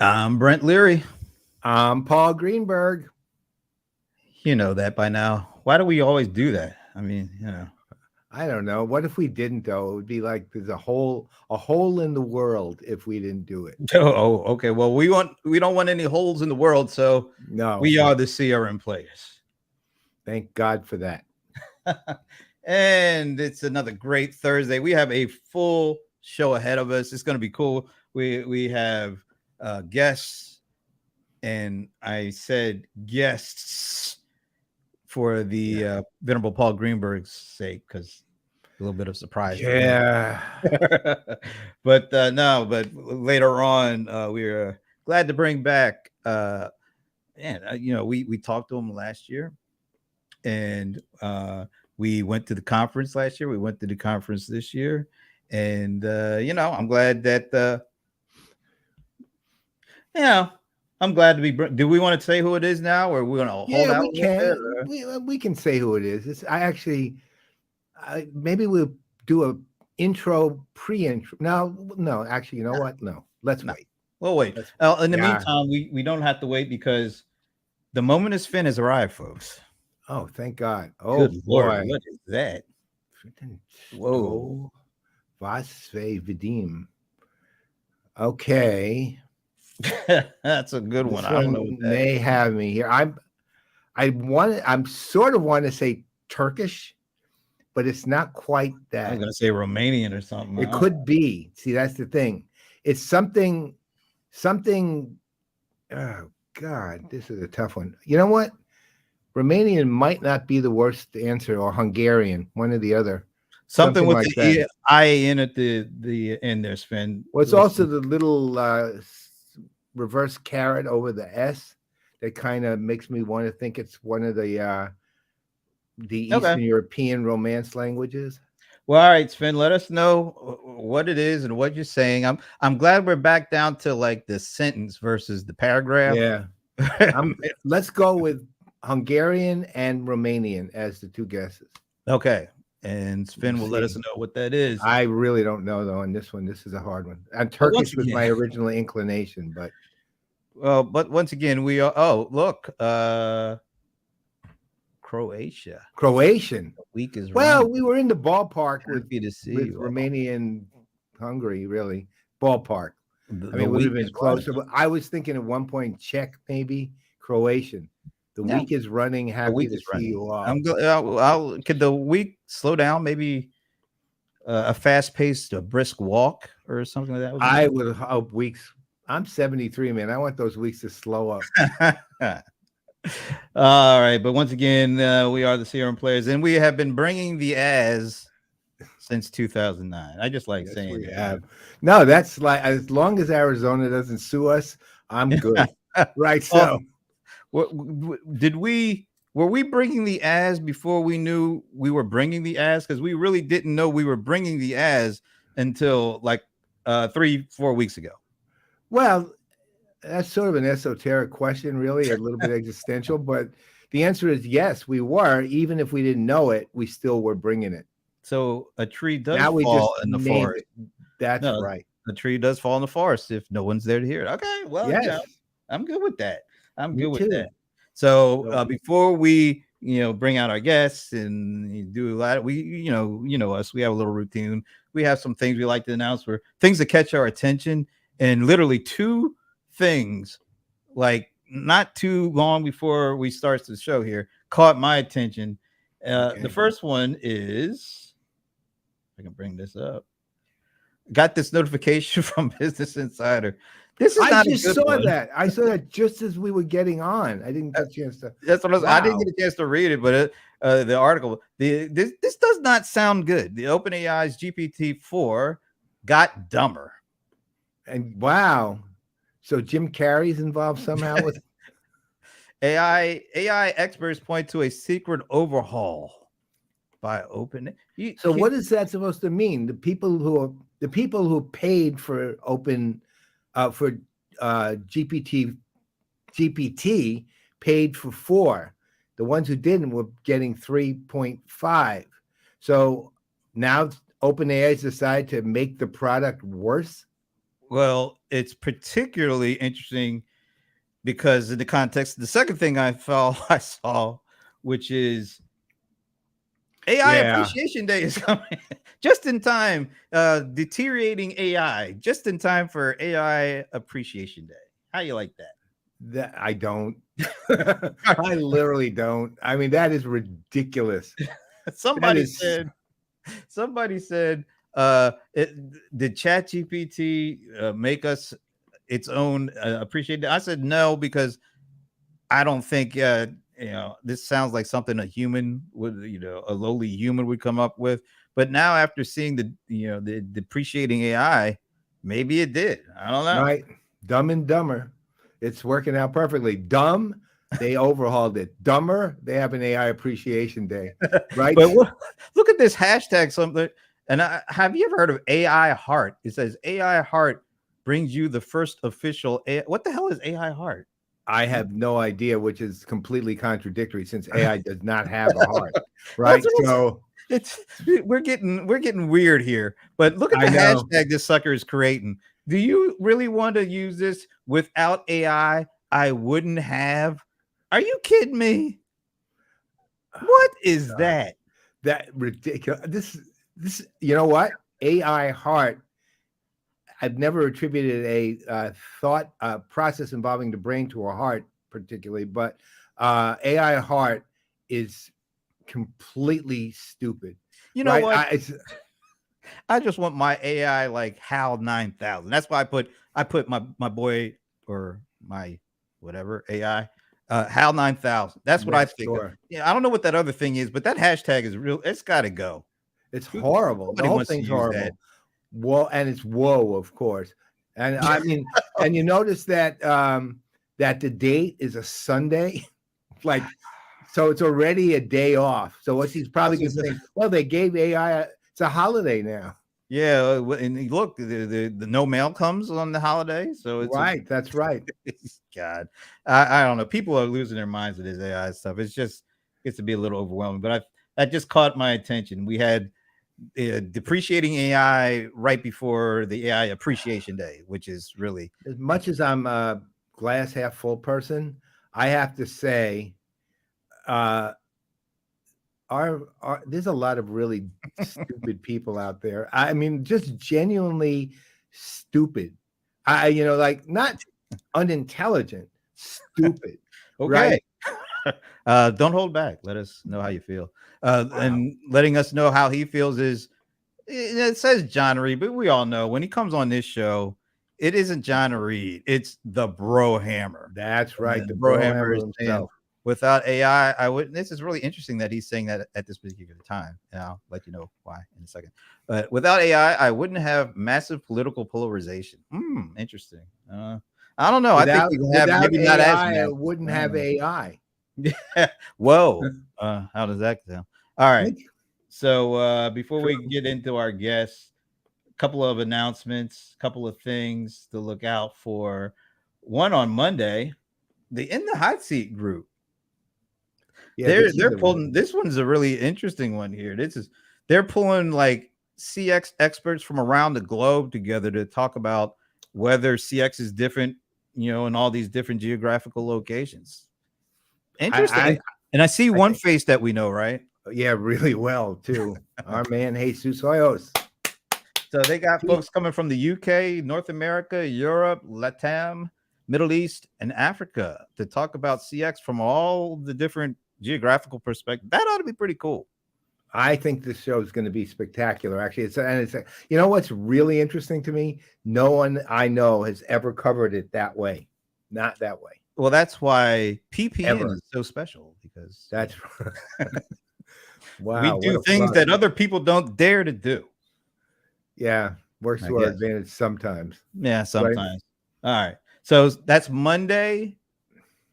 I'm Brent Leary. Paul Greenberg. You know that by now. Why do we always do that? I mean, I don't know. What if we didn't though? It would be like there's a hole in the world if we didn't do it. Oh, okay. Well, we don't want any holes in the world, so No. we are the CRM players. Thank God for that. And it's another great Thursday. We have a full show ahead of us. It's going to be cool. We have guests, and I said guests for the venerable Paul Greenberg's sake because a little bit of surprise for him. Yeah. But no, but later on, we're glad to bring back. We talked to him last year, and we went to the conference last year. We went to the conference this year, and I'm glad that I'm glad to be. Do we want to say who it is now, or we're going to hold out? We can. We can say who it is. Maybe we'll do a intro, pre-intro. No. Actually, you know what? No. Let's wait. We'll wait. In the meantime, we don't have to wait because the moment is fin has arrived, folks. Oh, thank God. Oh, good boy. Lord, what is that? Whoa. Vasve Vidim. Okay. That's a good one. I don't know what they have me here. I'm sort of want to say Turkish, but it's not quite that. I'm gonna say Romanian or something. It could be. See, that's the thing. It's something. Oh God, this is a tough one. You know what? Romanian might not be the worst answer, or Hungarian, one or the other. Something with like the IAN at the end there, Sven. Well, it's also the little reverse caret over the S that kind of makes me want to think it's one of the Eastern European Romance languages. Well, all right, Sven, let us know what it is and what you're saying. I'm glad we're back down to like the sentence versus the paragraph. Yeah. Let's go with Hungarian and Romanian as the two guesses. Okay. And Sven will let us know what that is. I really don't know though on this one. This is a hard one. And Turkish was my original inclination, but but once again, we are look, Croatian. The week is running. We were in the ballpark with you. Romanian Hungary, really. Ballpark. We would have been closer. But I was thinking at one point Czech, maybe Croatian. The week is running. Happy to see you all. Could the week slow down? Maybe a fast-paced, a brisk walk or something like that? I would hope weeks. I'm 73, man. I want those weeks to slow up. All right, but once again, we are the CRM players, and we have been bringing the as since 2009. I just like saying that. No, that's like as long as Arizona doesn't sue us, I'm good. Right? So. Were we bringing the as before we knew we were bringing the as? Because we really didn't know we were bringing the as until like 3-4 weeks ago. Well, that's sort of an esoteric question, really, a little bit existential, but the answer is yes, we were. Even if we didn't know it, we still were bringing it. So a tree does fall in the forest. That's right. A tree does fall in the forest if no one's there to hear it. Okay, well, yes. I'm good with that. I'm good with that. So before we, bring out our guests and do a lot, we, you know us, we have a little routine. We have some things we like to announce for things that catch our attention, and literally 2 things, like not too long before we start the show here, caught my attention. The first one is, if I can bring this up, got this notification from Business Insider. I just saw that. I saw that just as we were getting on. I didn't get a chance to. That's what I didn't get a chance to read it, but the article. This does not sound good. The OpenAI's GPT-4 got dumber. And wow, so Jim Carrey's involved somehow with AI experts point to a secret overhaul by Open. So what is that supposed to mean? The people who paid for Open. For GPT paid for 4. The ones who didn't were getting 3.5. So now OpenAI decided to make the product worse. Well, it's particularly interesting because in the context, the second thing I saw, which is AI Appreciation Day is coming just in time. Deteriorating AI just in time for AI Appreciation Day. How you like that? That I don't. I literally don't. I mean, that is ridiculous. Somebody said, did ChatGPT make us its own appreciate? I said no, because I don't think this sounds like something a human would, a lowly human would come up with. But now, after seeing the depreciating AI, maybe it did. I don't know. Right, Dumb and Dumber, it's working out perfectly. Dumb, they overhauled it. Dumber, they have an AI Appreciation Day, right? But look at this hashtag. Something, and have you ever heard of AI Heart? It says AI Heart brings you the first official. What the hell is AI Heart? I have no idea, which is completely contradictory since AI does not have a heart, right? So we're getting weird here. But look at the hashtag this sucker is creating. Do you really want to use this? Without AI, I wouldn't have. Are you kidding me? What is that? That ridiculous. This. You know what? AI Heart. I've never attributed a thought process involving the brain to a heart, particularly, but AI Heart is completely stupid. You know what? I just want my AI like HAL 9000. That's why I put my boy or my whatever AI HAL 9000. That's what I think of. Yeah, I don't know what that other thing is, but that hashtag is real. It's got to go. It's horrible. The whole thing's horrible. Whoa, and it's whoa, of course. And I mean, and you notice that that the date is a Sunday, like, so it's already a day off. So what he's probably going to think, well, they gave AI it's a holiday now. Yeah, and look, the no mail comes on the holiday, so it's right. That's right. God, I don't know. People are losing their minds with this AI stuff. It's just gets to be a little overwhelming. But that just caught my attention. We had depreciating AI right before the AI Appreciation Day, which is really, as much as I'm a glass half full person, I have to say, there's a lot of really stupid people out there. I mean, just genuinely stupid. Like not unintelligent, stupid. Okay. Right? Don't hold back. Let us know how you feel. And letting us know how he feels is, it says John Reed, but we all know when he comes on this show, it isn't John Reed, it's the Bro Hammer. That's right. The Bro Hammer himself. Without AI, I wouldn't. This is really interesting that he's saying that at this particular time. And I'll let you know why in a second. But without AI, I wouldn't have massive political polarization. Interesting. I don't know. Without, I think we have maybe AI, not as I wouldn't have AI. Whoa. How does that sound? All right. So before we get into our guests, a couple of announcements, a couple of things to look out for. One on Monday, the In the Hot Seat group. Yeah, they're pulling. This one's a really interesting one here. They're pulling like CX experts from around the globe together to talk about whether CX is different, in all these different geographical locations. Interesting. And I see one face that we know, right? Yeah, really well too. Our man Jesus Hoyos. So they got folks coming from the UK, North America, Europe, Latam, Middle East, and Africa to talk about CX from all the different geographical perspectives. That ought to be pretty cool. I think this show is going to be spectacular. Actually, it's what's really interesting to me? No one I know has ever covered it that way. Not that way. Well, that's why PPN is so special, because that's wow. We do things that other people don't dare to do. Yeah, works to our advantage sometimes. Yeah, sometimes. Right? All right. So that's Monday,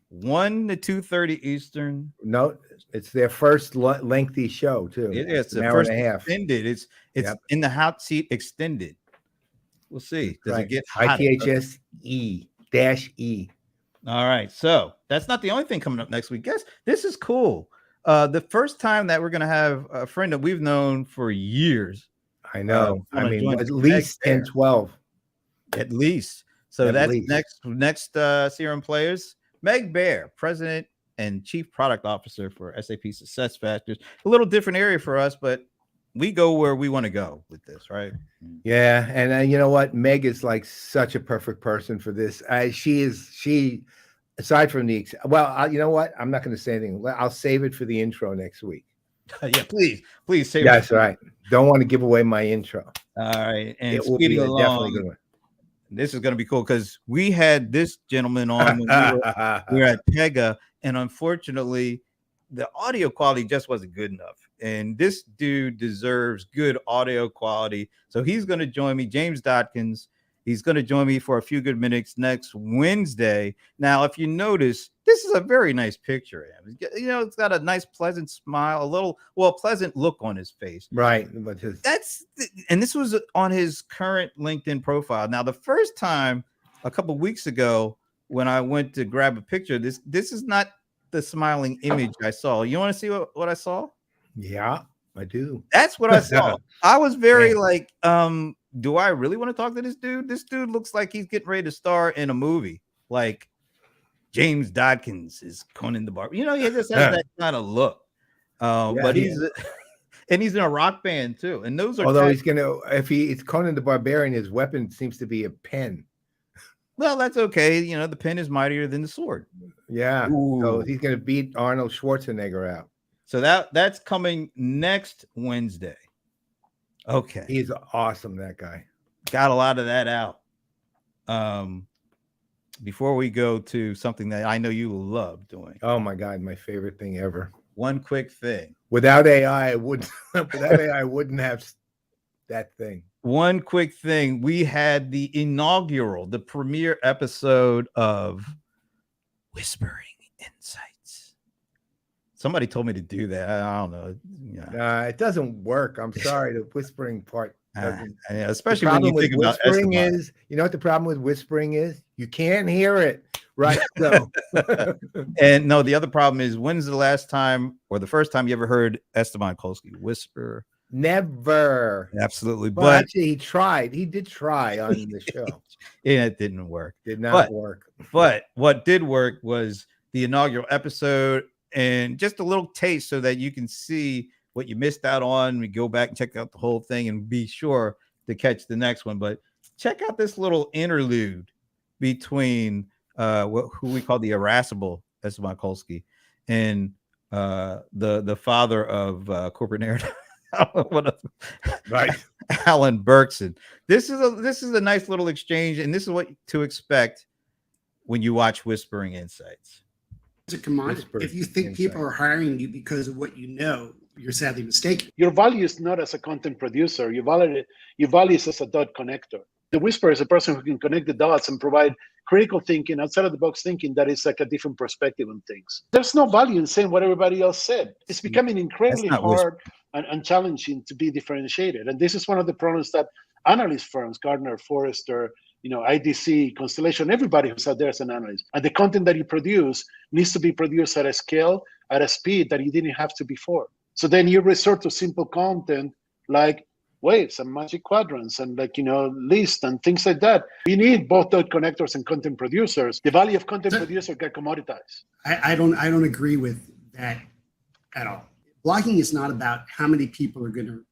1 to 2:30 Eastern. No, it's their first lengthy show too. It's the first and a half. Extended. It's In the Hot Seat extended. We'll see. Does it get hot? ITHS-E. All right. So that's not the only thing coming up next week. Guess this is cool. The first time that we're going to have a friend that we've known for years. I know. I mean, at least 10, 12. At least. So that's next CRM Players. Meg Bear, President and Chief Product Officer for SAP SuccessFactors. A little different area for us, but we go where we want to go with this, right? Yeah, and you know what? Meg is like such a perfect person for this. She aside from the you know what? I'm not going to say anything. I'll save it for the intro next week. Yeah, please save it. That's right. Don't want to give away my intro. All right, and speeding along, definitely good one. This is going to be cool because we had this gentleman on when we were at Pega, and unfortunately, the audio quality just wasn't good enough. And this dude deserves good audio quality. So he's going to join me, James Dodkins. He's going to join me for a few good minutes next Wednesday. Now, if you notice, this is a very nice picture of him. You know, it's got a nice, pleasant smile, pleasant look on his face. Right. But and this was on his current LinkedIn profile. Now, the first time a couple of weeks ago when I went to grab a picture, this is not the smiling image I saw. You want to see what I saw? Yeah, I do. That's what I saw. I was very do I really want to talk to this dude? This dude looks like he's getting ready to star in a movie. Like James Dodkins is Conan the Barber. You know, he just has that kind of look. But he's in a rock band too. And those are although it's Conan the Barbarian, his weapon seems to be a pen. Well, that's okay. You know, the pen is mightier than the sword. Yeah. Ooh. So he's going to beat Arnold Schwarzenegger out. So that's coming next Wednesday. Okay. He's awesome, that guy. Got a lot of that out. Before we go to something that I know you love doing. Oh my God, my favorite thing ever. One quick thing. Without AI, I wouldn't have that thing. One quick thing. We had the premiere episode of Whispering Insights. Somebody told me to do that. I don't know. Yeah. It doesn't work. I'm sorry. The whispering part doesn't. Especially when you think about whispering is. You know what the problem with whispering is? You can't hear it. Right. So. And no, the other problem is, when's the last time or the first time you ever heard Esteban Kolsky whisper? Never. Absolutely. Well, but actually, he tried. He did try on the show. Yeah, it didn't work. Did not work. But what did work was the inaugural episode and just a little taste so that you can see what you missed out on. We go back and check out the whole thing and be sure to catch the next one. But check out this little interlude between who we call the irascible Esteban Kolsky and the father of corporate narrative. Right, Alan Berkson. This is a nice little exchange, and this is what to expect when you watch Whispering Insights. It's a commodity. If you think people are hiring you because of what you know, you're sadly mistaken. Your value is not as a content producer. Your value is as a dot connector. The whisperer is a person who can connect the dots and provide critical thinking, outside of the box thinking that is like a different perspective on things. There's no value in saying what everybody else said. It's becoming incredibly hard and challenging to be differentiated. And this is one of the problems that analyst firms, Gartner, Forrester, IDC, Constellation, everybody who's out there as an analyst. And the content that you produce needs to be produced at a scale, at a speed that you didn't have to before. So then you resort to simple content like waves and magic quadrants and lists and things like that. You need both dot connectors and content producers. The value of content producer get commoditized. I don't agree with that at all. Blogging is not about how many people are going to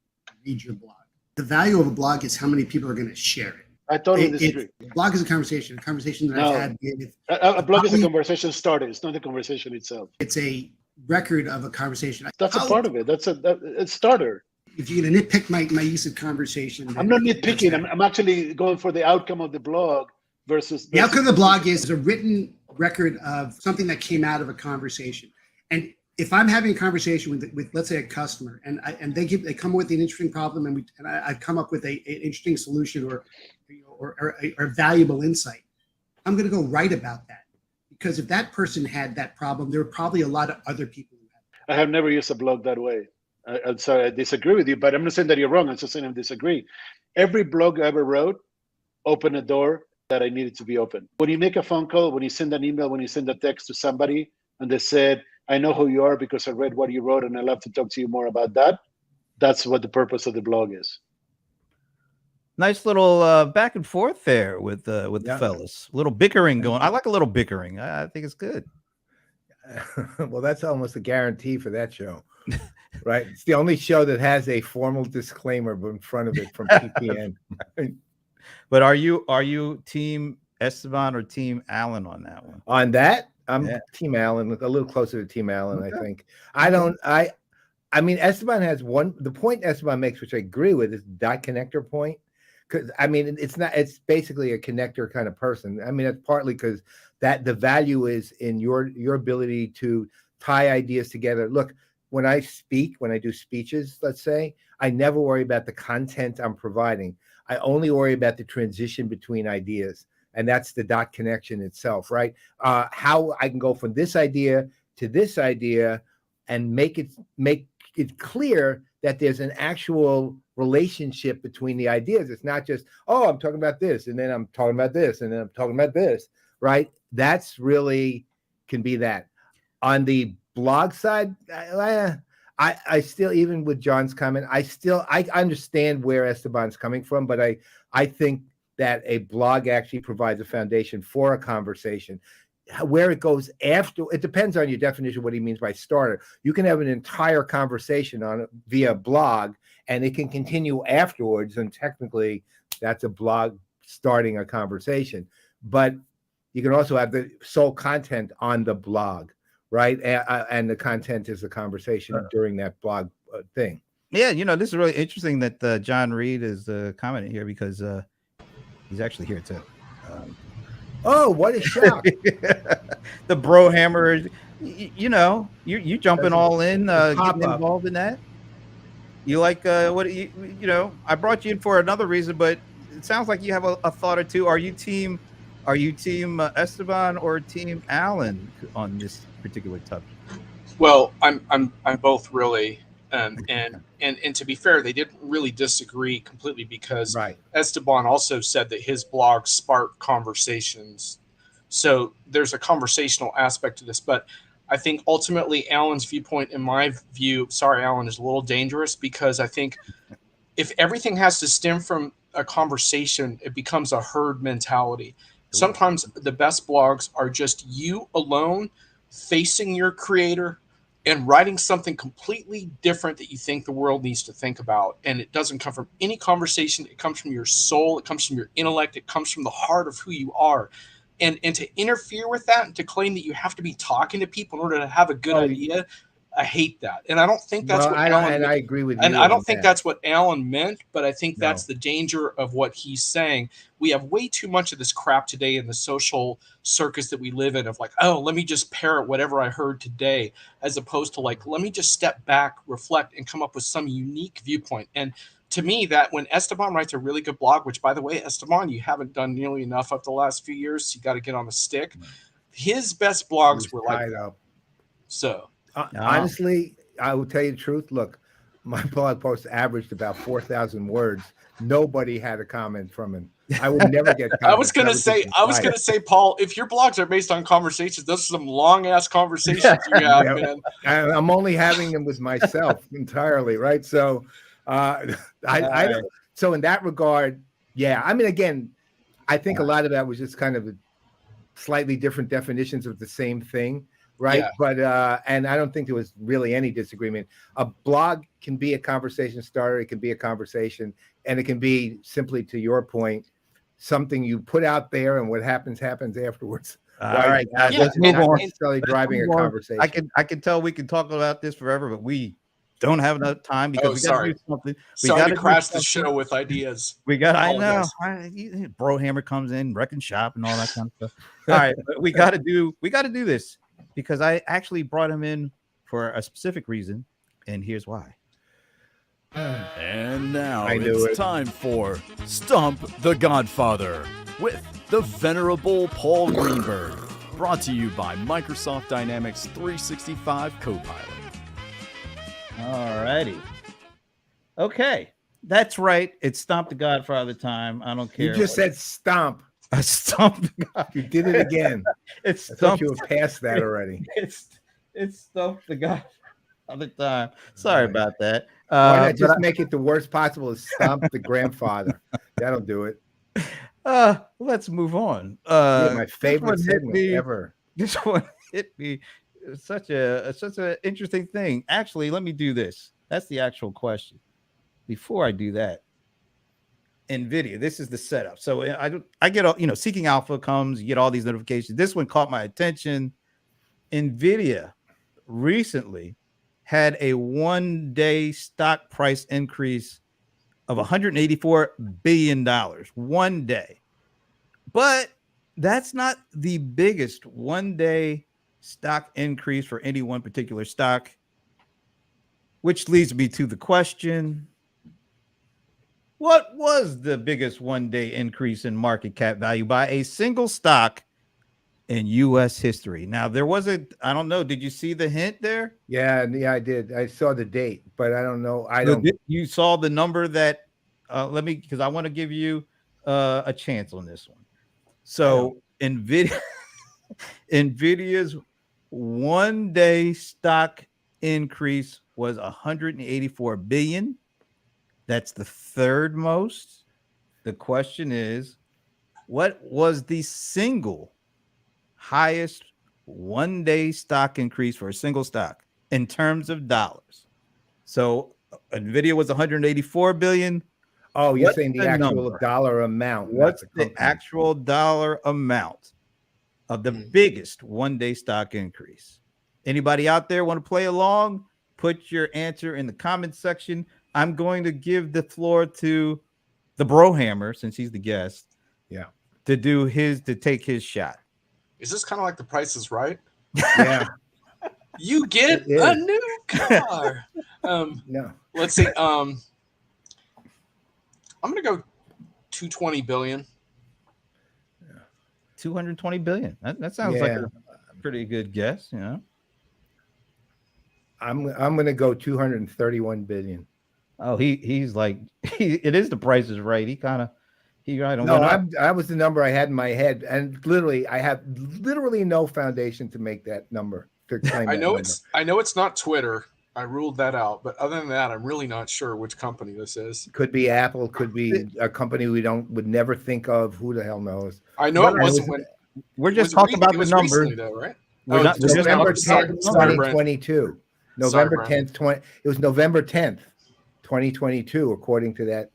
read your blog. The value of a blog is how many people are going to share it. I totally disagree. Blog is a conversation that I've had with a blog is a conversation starter. It's not the conversation itself. It's a record of a conversation. That's a part of it. That's a starter. If you're going to nitpick my use of conversation, I'm not nitpicking. I'm actually going for the outcome of the blog versus the outcome of the blog is a written record of something that came out of a conversation. And if I'm having a conversation with let's say a customer, and they come with an interesting problem, and I've come up with an interesting solution or a valuable insight, I'm going to go write about that, because if that person had that problem, there were probably a lot of other people who had. I have never used a blog that way. I'm sorry, I disagree with you, but I'm not saying that you're wrong. I'm just saying I disagree. Every blog I ever wrote opened a door that I needed to be open. When you make a phone call, when you send an email, when you send a text to somebody, and they said, I know who you are because I read what you wrote and I'd love to talk to you more about that. That's what the purpose of the blog is. Nice little back and forth there with the fellas. A little bickering going. I like a little bickering. I think it's good. Well, that's almost a guarantee for that show, right? It's the only show that has a formal disclaimer in front of it from PPN. But are you team Esteban or team Allen on that one? On that, I'm team Allen, a little closer to team Allen, I think. I mean, Esteban has the point Esteban makes, which I agree with, is dot connector point. Because I mean, it's basically a connector kind of person. I mean, it's partly because that the value is in your ability to tie ideas together. Look, when I do speeches, let's say, I never worry about the content I'm providing. I only worry about the transition between ideas. And that's the dot connection itself, right? How I can go from this idea to this idea and make it clear that there's an actual relationship between the ideas. It's not just, oh, I'm talking about this, and then I'm talking about this, and then I'm talking about this, right? That's really can be that. On the blog side, I still, even with John's comment, I understand where Esteban's coming from, but I think that a blog actually provides a foundation for a conversation. Where it goes after, it depends on your definition of what he means by starter. You can have an entire conversation on it via blog, and it can continue afterwards, and technically that's a blog starting a conversation. But you can also have the sole content on the blog, right? And the content is the conversation during that blog thing. Yeah, this is really interesting that John Reed is commenting here, because he's actually here too. Oh, what a shock! The bro hammer, you jumping all in, getting involved in that. You like what I brought you in for another reason, but it sounds like you have a thought or two. Are you team Esteban or team Allen on this particular topic? Well, I'm both really, and to be fair, they didn't really disagree completely, because Esteban also said that his blog sparked conversations. So there's a conversational aspect to this, but I think ultimately Alan's viewpoint, in my view, sorry, Alan, is a little dangerous, because I think if everything has to stem from a conversation, it becomes a herd mentality. Sometimes the best blogs are just you alone facing your creator and writing something completely different that you think the world needs to think about. And it doesn't come from any conversation. It comes from your soul. It comes from your intellect. It comes from the heart of who you are. And to interfere with that and to claim that you have to be talking to people in order to have a good idea, I hate that. And I don't think that's what Alan meant. I agree with you. And I don't think that's what Alan meant, but I think that's the danger of what he's saying. We have way too much of this crap today in the social circus that we live in, of like, oh, let me just parrot whatever I heard today, as opposed to like, let me just step back, reflect, and come up with some unique viewpoint. And to me, that when Esteban writes a really good blog, which, by the way, Esteban, you haven't done nearly enough of the last few years. So you got to get on the stick. His best blogs were like that. So honestly, I will tell you the truth. Look, my blog post averaged about 4,000 words. Nobody had a comment from him. I would never get comments. I was gonna say, Paul, if your blogs are based on conversations, those are some long ass conversations you have, man. And I'm only having them with myself entirely, right? So so in that regard, I mean, again, I think a lot of that was just kind of slightly different definitions of the same thing, right? Yeah. But and I don't think there was really any disagreement. A blog can be a conversation starter, it can be a conversation, and it can be, simply to your point, something you put out there, and what happens afterwards. All right, guys, let's move on. Necessarily driving a conversation. I can tell we can talk about this forever, but we don't have enough time because we got to do something. Sorry to crash the show with ideas. I know. Bro Hammer comes in, wrecking shop and all that kind of stuff. All right, but we got to do this because I actually brought him in for a specific reason, and here's why. And now it's time for Stump the Godfather with the venerable Paul Greenberg, brought to you by Microsoft Dynamics 365 Copilot. All righty. Okay. That's right. It's Stomp the Godfather time. I don't care. You just said stomp. I stomped the God. You did it again. It's I thought you were past that already. It's Stomp the God. another time. Sorry about that. Why not just make it the worst possible? Stomp the grandfather. That'll do it. Let's move on. My favorite segment ever. This one hit me. Such an interesting thing. Actually, let me do this. That's the actual question. Before I do that, NVIDIA, this is the setup. So I get Seeking Alpha comes, you get all these notifications. This one caught my attention. NVIDIA recently had a 1-day stock price increase of $184 billion. 1 day. But that's not the biggest 1-day stock increase for any one particular stock, which leads me to the question: what was the biggest 1-day increase in market cap value by a single stock in U.S. history? Now, there wasn't, I don't know, did you see the hint there? Yeah, I did. I saw the date, but I don't know. You saw the number that, because I want to give you a chance on this one. So NVIDIA's 1-day stock increase was 184 billion. That's the third most. The question is, what was the single highest 1-day stock increase for a single stock in terms of dollars? So NVIDIA was 184 billion. Oh, you're saying the actual dollar amount. What's the actual dollar amount of the biggest 1-day stock increase? Anybody out there want to play along? Put your answer in the comment section. I'm going to give the floor to the Brohammer, since he's the guest. Yeah. To take his shot. Is this kind of like The Price is Right? Yeah. You get a new car. No. Let's see. I'm going to go 220 billion. 220 billion. That sounds like a pretty good guess, you know. I'm going to go 231 billion. Oh, he's like it is The Price is Right. He right on. No, that was the number I had in my head, and literally I have no foundation to make that number. To claim I know it's not Twitter. I ruled that out, but other than that, I'm really not sure which company this is. Could be Apple, could be a company would never think of. Who the hell knows? I know it wasn't when we're just talking about the number, though, right? November 10th, 2022. November 10th, it was November 10th, 2022, according to that.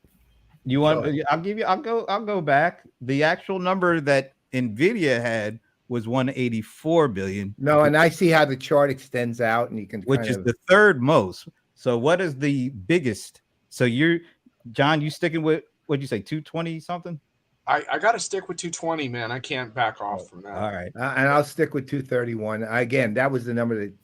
You want? I'll go back. The actual number that NVIDIA had was 184 billion. No, and I see how the chart extends out, and you can, which is the third most. So what is the biggest? So John, you sticking with what'd you say, 220 something? I got to stick with 220, man. I can't back off from that. All right, and I'll stick with 231. Again, that was the number that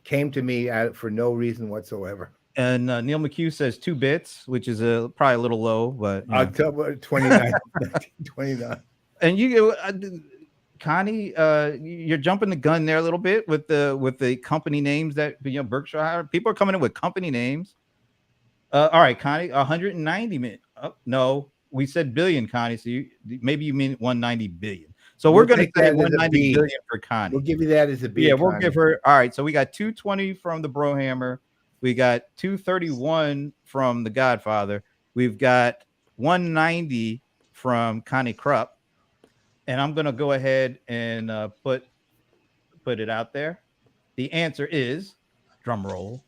came to me for no reason whatsoever. And Neil McHugh says 2 bits, which is probably a little low, but I'll tell 29. 29. And Connie, you're jumping the gun there a little bit with the company names that Berkshire. People are coming in with company names. All right, Connie, 190 million. No, we said billion, Connie. So maybe you mean 190 billion. So we're going to say 190 billion for Connie. We'll give you that as a B. Yeah, we'll give her. All right, so we got 220 from the Brohammer. We got 231 from the Godfather. We've got 190 from Connie Krupp. And I'm going to go ahead and put it out there. The answer is, drum roll,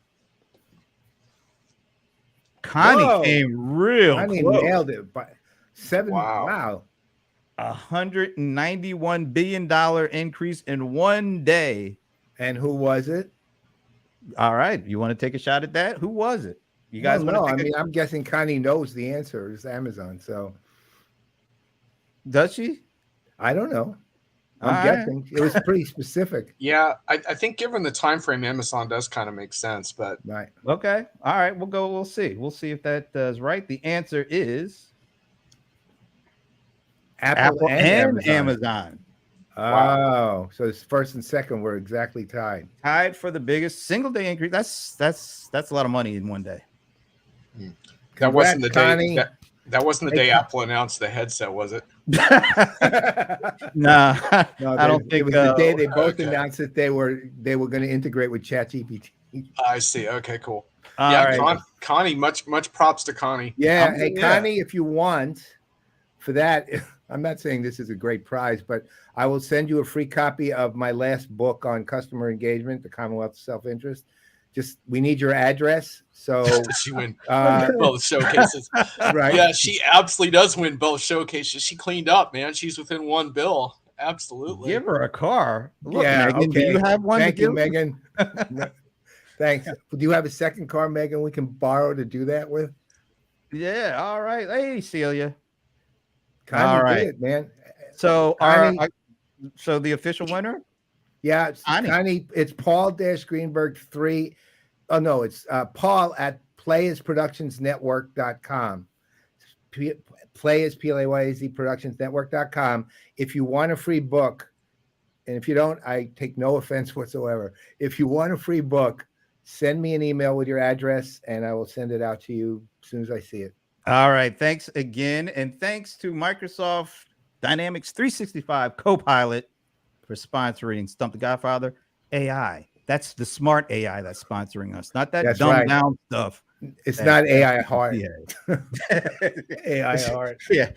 Connie came real Connie close. Nailed it by 7. Wow. $191 billion increase in 1 day. And who was it? All right. You want to take a shot at that? Who was it? You guys want to take I'm guessing Connie knows the answer. It's Amazon. So does she? I don't know. I'm guessing. It was pretty specific. Yeah, I think given the time frame, Amazon does kind of make sense, but right. Okay. All right. We'll see. We'll see if that is right. The answer is Apple and Amazon. Oh, so it's first and second were exactly tied. Tied for the biggest single day increase. That's a lot of money in 1 day. That wasn't the day. That wasn't the day Apple announced the headset, was it? No, I don't think it was the day they both announced that they were going to integrate with ChatGPT. I see. Okay, cool. All right. Connie, much props to Connie. Yeah. Hey, Connie, if you want for that, I'm not saying this is a great prize, but I will send you a free copy of my last book on customer engagement, The Commonwealth of Self-Interest. Just, we need your address. So she win both showcases. Right. Yeah, she absolutely does win both showcases. She cleaned up, man. She's within one bill. Absolutely. Give her a car. Look, yeah, Megan, okay. do you have one? Thank you, Megan. No, thanks. Do you have a second car, Megan, we can borrow to do that with? Yeah. All right. Hey, Celia. Connie, all right, it, man. So so the official winner? Yeah, it's Connie. It's Paul-Greenberg 3. Oh no, it's Paul at playazproductionsnetwork.com. Playaz, P-L-A-Y-A-Z productionsnetwork.com. If you want a free book, and if you don't, I take no offense whatsoever. If you want a free book, send me an email with your address and I will send it out to you as soon as I see it. All right. Thanks again. And thanks to Microsoft Dynamics 365 Copilot for sponsoring Stump the Godfather AI. That's the smart AI that's sponsoring us, not that dumbed down stuff. It's not AI heart. Yeah. AI heart. Yeah.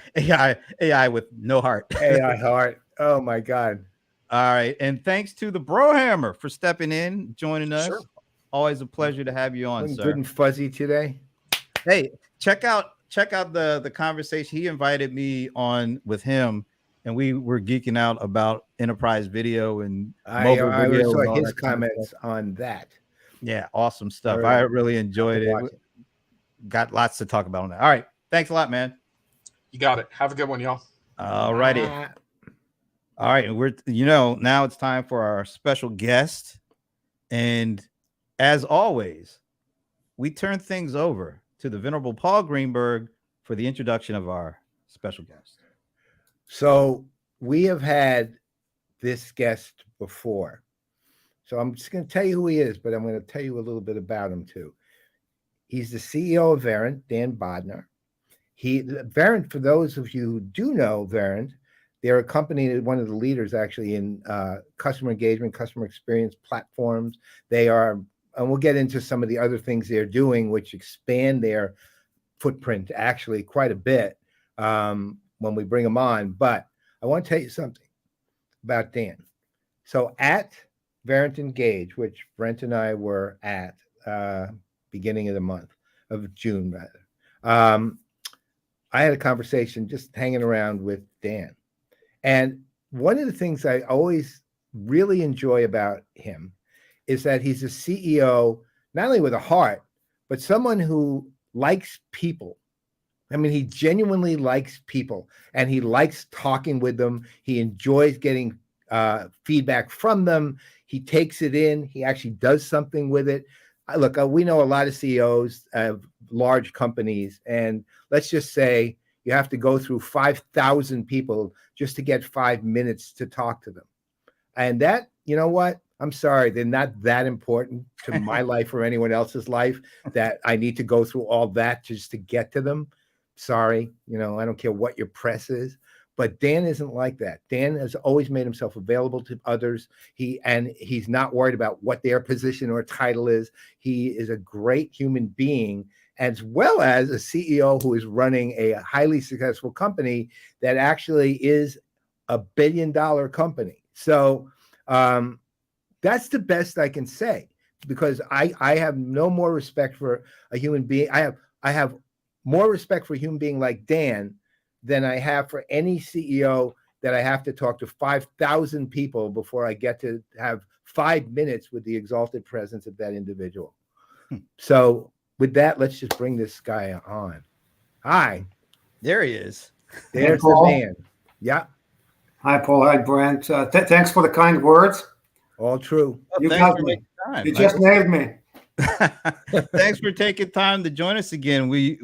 AI with no heart. AI heart. Oh my God. All right. And thanks to the Brohammer for stepping in, joining us. Sure. Always a pleasure to have you on, sir. Good and fuzzy today. Hey, check out the conversation. He invited me on with him, and we were geeking out about enterprise video and mobile video. I saw his comments on that. Yeah, awesome stuff. I really enjoyed it. Got lots to talk about on that. All right. Thanks a lot, man. You got it. Have a good one, y'all. All righty. All right. Now it's time for our special guest. And as always, we turn things over to the Venerable Paul Greenberg for the introduction of our special guest. So we have had this guest before. So I'm just going to tell you who he is, but I'm going to tell you a little bit about him too. He's the CEO of Verint, Dan Bodner. Verint, for those of you who do know Verint, they're a company, one of the leaders actually in customer engagement, customer experience platforms. They are, and we'll get into some of the other things they're doing, which expand their footprint actually quite a bit when we bring them on. But I want to tell you something about Dan. So at Verint Engage, which Brent and I were at beginning of the month of June, rather, I had a conversation just hanging around with Dan. And one of the things I always really enjoy about him is that he's a CEO, not only with a heart, but someone who likes people. I mean, he genuinely likes people and he likes talking with them. He enjoys getting feedback from them. He takes it in. He actually does something with it. Look, we know a lot of CEOs of large companies, and let's just say you have to go through 5,000 people just to get 5 minutes to talk to them. And that, you know what? I'm sorry, they're not that important to my life or anyone else's life that I need to go through all that just to get to them. Sorry, I don't care what your press is. But Dan isn't like that. Dan has always made himself available to others. He's not worried about what their position or title is. He is a great human being, as well as a CEO who is running a highly successful company that actually is $1 billion company. So that's the best I can say, because I have no more respect for a human being. I have more respect for a human being like Dan than I have for any CEO that I have to talk to 5,000 people before I get to have 5 minutes with the exalted presence of that individual. So with that, let's just bring this guy on. Hi. There he is. There's the man. Yeah. Hi, Paul. Hi, Brent. Thanks for the kind words. All true. You got me. You just nailed me. Thanks for taking time to join us again. We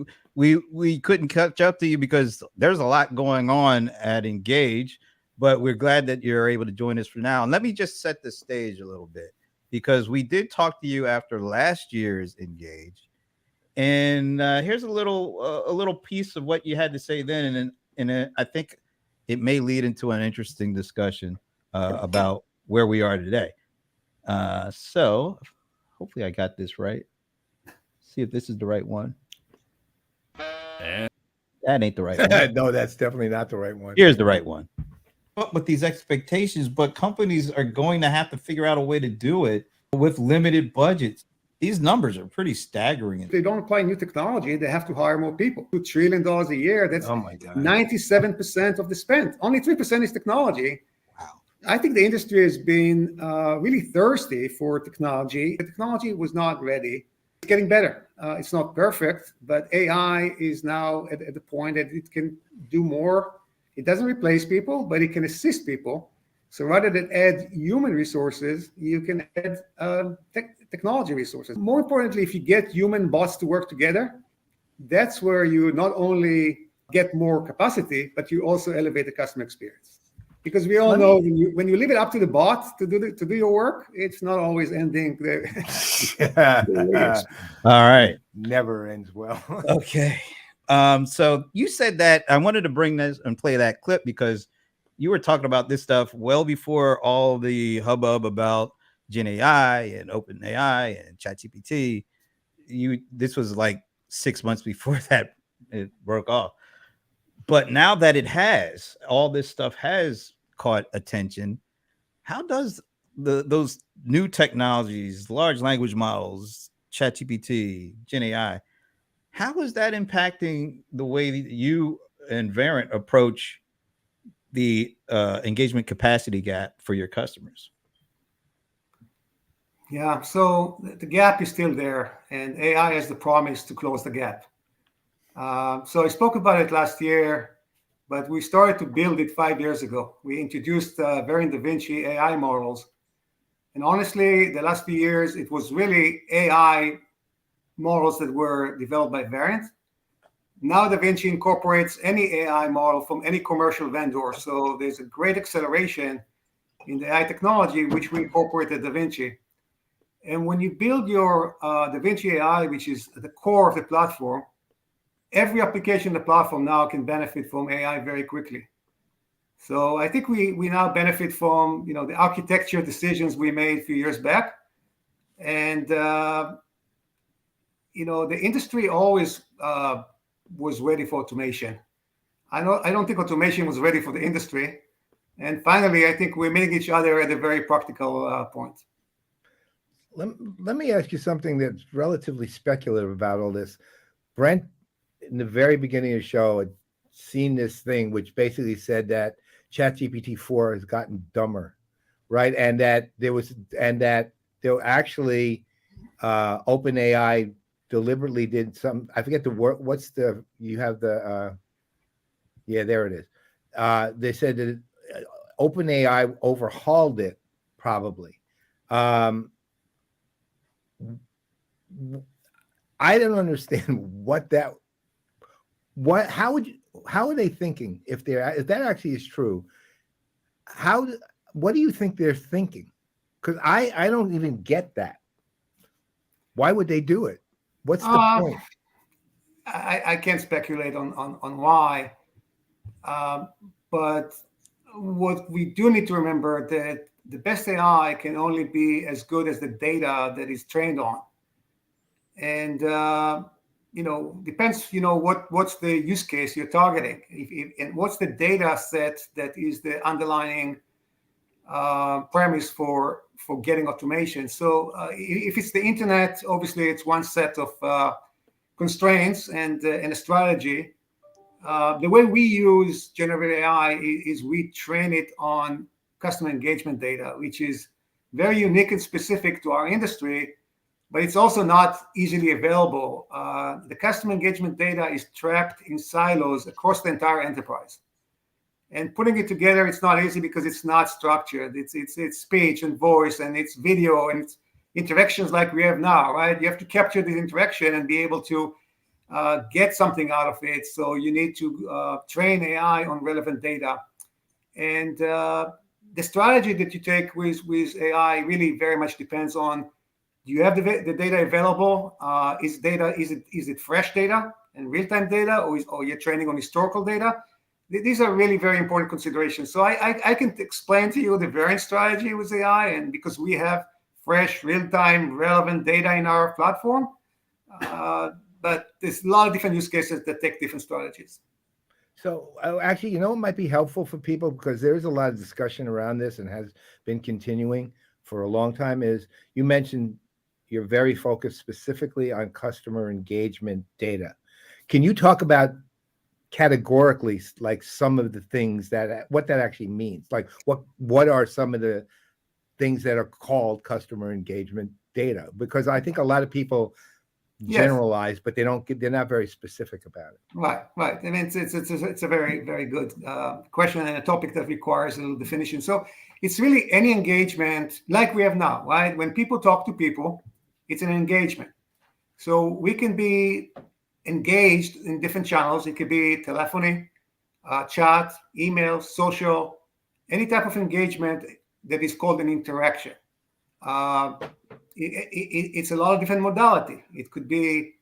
couldn't catch up to you because there's a lot going on at Engage, but we're glad that you're able to join us for now. And let me just set the stage a little bit, because we did talk to you after last year's Engage, and here's a little piece of what you had to say then, and I think it may lead into an interesting discussion about where we are today. So hopefully I got this right. See if this is the right one. And that ain't the right one. No, that's definitely not the right one. Here's the right one. But with these expectations, but companies are going to have to figure out a way to do it with limited budgets. These numbers are pretty staggering. If they don't apply new technology, they have to hire more people. $2 trillion a year. That's 97% of the spend. Only 3% is technology. Wow. I think the industry has been really thirsty for technology. The technology was not ready. It's getting better. It's not perfect, but AI is now at the point that it can do more. It doesn't replace people, but it can assist people. So rather than add human resources, you can add technology resources. More importantly, if you get human bots to work together, that's where you not only get more capacity, but you also elevate the customer experience. Because we all know when you leave it up to the bot to do your work, it's not always ending there. All right. Never ends well. Okay. So you said that I wanted to bring this and play that clip because you were talking about this stuff well before all the hubbub about Gen AI and Open AI and ChatGPT. This was like 6 months before that it broke off. But now that it has, all this stuff has caught attention. How does those new technologies, large language models, ChatGPT, Gen AI, how is that impacting the way that you and Verint approach the engagement capacity gap for your customers? Yeah, so the gap is still there, and AI has the promise to close the gap. So I spoke about it last year, but we started to build it 5 years ago. We introduced Verint Da Vinci AI models. And honestly, the last few years, it was really AI models that were developed by Verint. Now Da Vinci incorporates any AI model from any commercial vendor. So there's a great acceleration in the AI technology, which we incorporated Da Vinci. And when you build your Da Vinci AI, which is at the core of the platform, every application on the platform now can benefit from AI very quickly. So I think we now benefit from the architecture decisions we made a few years back. And the industry always was ready for automation. I don't think automation was ready for the industry. And finally, I think we're meeting each other at a very practical point. Let me ask you something that's relatively speculative about all this. Brent, in the very beginning of the show, had seen this thing which basically said that ChatGPT 4 has gotten dumber, right? And that there actually OpenAI deliberately did some. I forget the word. What's the? You have the. Yeah, there it is. They said that OpenAI overhauled it, probably. I don't understand how are they thinking if that actually is true? What do you think they're thinking? Because I don't even get that. Why would they do it? What's the point? I can't speculate on why, but what we do need to remember that the best AI can only be as good as the data that is trained on. And depends what's the use case you're targeting, and what's the data set that is the underlying premise for getting automation. So if it's the internet, obviously it's one set of constraints and a strategy. The way we use generative AI is we train it on customer engagement data, which is very unique and specific to our industry, but it's also not easily available. The customer engagement data is trapped in silos across the entire enterprise. And putting it together, it's not easy because it's not structured. It's speech and voice, and it's video, and it's interactions like we have now, right? You have to capture this interaction and be able to get something out of it. So you need to train AI on relevant data. And the strategy that you take with AI really very much depends on, do you have the data available? Is it fresh data and real-time data, or you're training on historical data? These are really very important considerations. So I can explain to you the Verint strategy with AI, and because we have fresh, real-time, relevant data in our platform. But there's a lot of different use cases that take different strategies. So actually, you know, it might be helpful for people, because there's a lot of discussion around this and has been continuing for a long time, is you mentioned you're very focused specifically on customer engagement data. Can you talk about categorically, like some of the things what that actually means? Like what are some of the things that are called customer engagement data? Because I think a lot of people generalize, but they're not very specific about it. Right. I mean, it's a very, very good question, and a topic that requires a little definition. So it's really any engagement like we have now, right? When people talk to people, it's an engagement. So we can be engaged in different channels. It could be telephony, chat, email, social, any type of engagement that is called an interaction. It's a lot of different modality. It could be